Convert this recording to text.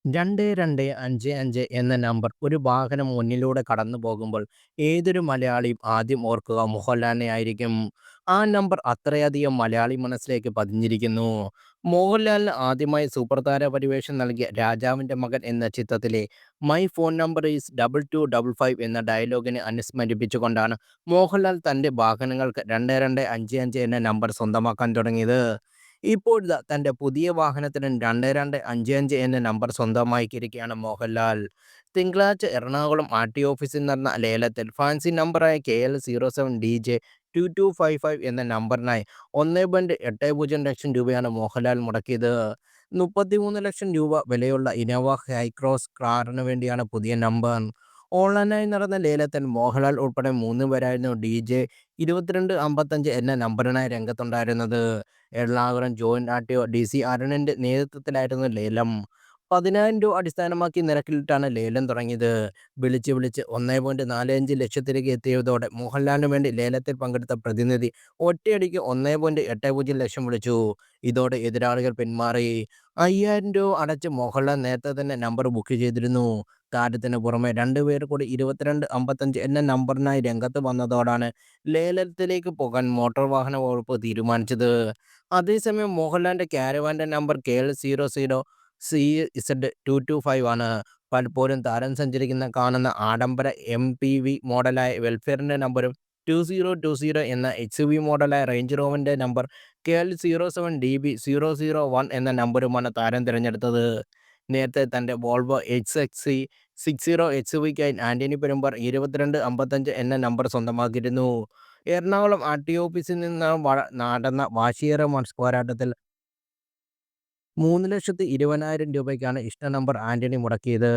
2255 എന്ന നമ്പർ ഒരു വാഹനം മുന്നിലൂടെ കടന്നു പോകുമ്പോൾ ഏതൊരു മലയാളിയും ആദ്യം ഓർക്കുക മോഹൻലാലിനെ ആയിരിക്കും. ആ നമ്പർ അത്രയധികം മലയാളി മനസ്സിലേക്ക് പതിഞ്ഞിരിക്കുന്നു. മോഹൻലാലിന് ആദ്യമായി സൂപ്പർ താര പരിവേഷം നൽകിയ രാജാവിൻ്റെ മകൻ എന്ന ചിത്രത്തിലെ മൈ ഫോൺ നമ്പർ ഈസ് 2255 എന്ന ഡയലോഗിനെ അനുസ്മരിപ്പിച്ചുകൊണ്ടാണ് മോഹൻലാൽ തൻ്റെ വാഹനങ്ങൾക്ക് 2255 എന്ന നമ്പർ സ്വന്തമാക്കാൻ തുടങ്ങിയത്. ഇപ്പോഴിതാ തൻ്റെ പുതിയ വാഹനത്തിനും 2255 എന്ന നമ്പർ സ്വന്തമാക്കിയിരിക്കുകയാണ് മോഹൻലാൽ. തിങ്കളാഴ്ച എറണാകുളം ആർടി ഓഫീസിൽ നടന്ന ലേലത്തിൽ ഫാൻസി നമ്പറായ KL07DJ2255 എന്ന നമ്പറിനായി 1.80 ലക്ഷം രൂപയാണ് മോഹൻലാൽ മുടക്കിയത്. 33 ലക്ഷം രൂപ വിലയുള്ള ഇനോവ ഹൈക്രോസ് കാറിന് വേണ്ടിയാണ് പുതിയ നമ്പർ. ഓൺലൈനായി നടന്ന ലേലത്തിൽ മോഹൻലാൽ ഉൾപ്പെടെ 3 പേരായിരുന്നു DJ2255 എന്ന നമ്പറിനായി രംഗത്തുണ്ടായിരുന്നത്. എറണാകുളം ജോയിന്റ് ആർടിഒ DC അരുണിന്റെ നേതൃത്വത്തിലായിരുന്നു ലേലം. 10,000 രൂപ അടിസ്ഥാനമാക്കി നിരക്കിലിട്ടാണ് ലേലം തുടങ്ങിയത്. വിളിച്ച് 1.45 ലക്ഷത്തിലേക്ക് എത്തിയതോടെ മോഹൻലാലിനു വേണ്ടി ലേലത്തിൽ പങ്കെടുത്ത പ്രതിനിധി ഒറ്റയടിക്ക് 1.80 ലക്ഷം വിളിച്ചു. ഇതോടെ എതിരാളികൾ പിന്മാറി. 5,000 രൂപ അടച്ച് മോഹൻലാൽ നേരത്തെ തന്നെ നമ്പർ ബുക്ക് ചെയ്തിരുന്നു. താരത്തിന് പുറമെ 2 പേർ കൂടി 2255 എന്ന നമ്പറിനായി രംഗത്ത് വന്നതോടാണ് ലേലത്തിലേക്ക് പോകാൻ മോട്ടോർ വാഹന വകുപ്പ് തീരുമാനിച്ചത്. അതേസമയം മോഹൻലാലിന്റെ കാരവാന്റെ നമ്പർ KL00CZ225 ആണ്. പലപ്പോഴും താരം കാണുന്ന ആഡംബര MPV മോഡലായ വെൽഫെയറിന്റെ നമ്പരും 2020 എന്ന XUV മോഡലായ റേഞ്ച് റോവറിന്റെ നമ്പർ KL07DB001 എന്ന നമ്പരുമാണ് താരം തിരഞ്ഞെടുത്തത്. നേരത്തെ തന്റെ വോൾവോ XC60 XUVക്കായി ആന്റണി പെരുമ്പാർ 2255 എന്ന നമ്പർ സ്വന്തമാക്കിയിരുന്നു. എറണാകുളം ആർടി ഓഫീസിൽ നിന്ന് നടന്ന വാശിയേറെ പോരാട്ടത്തിൽ 3,20,000 രൂപയ്ക്കാണ് ഇഷ്ട നമ്പർ ആന്റണി മുടക്കിയത്.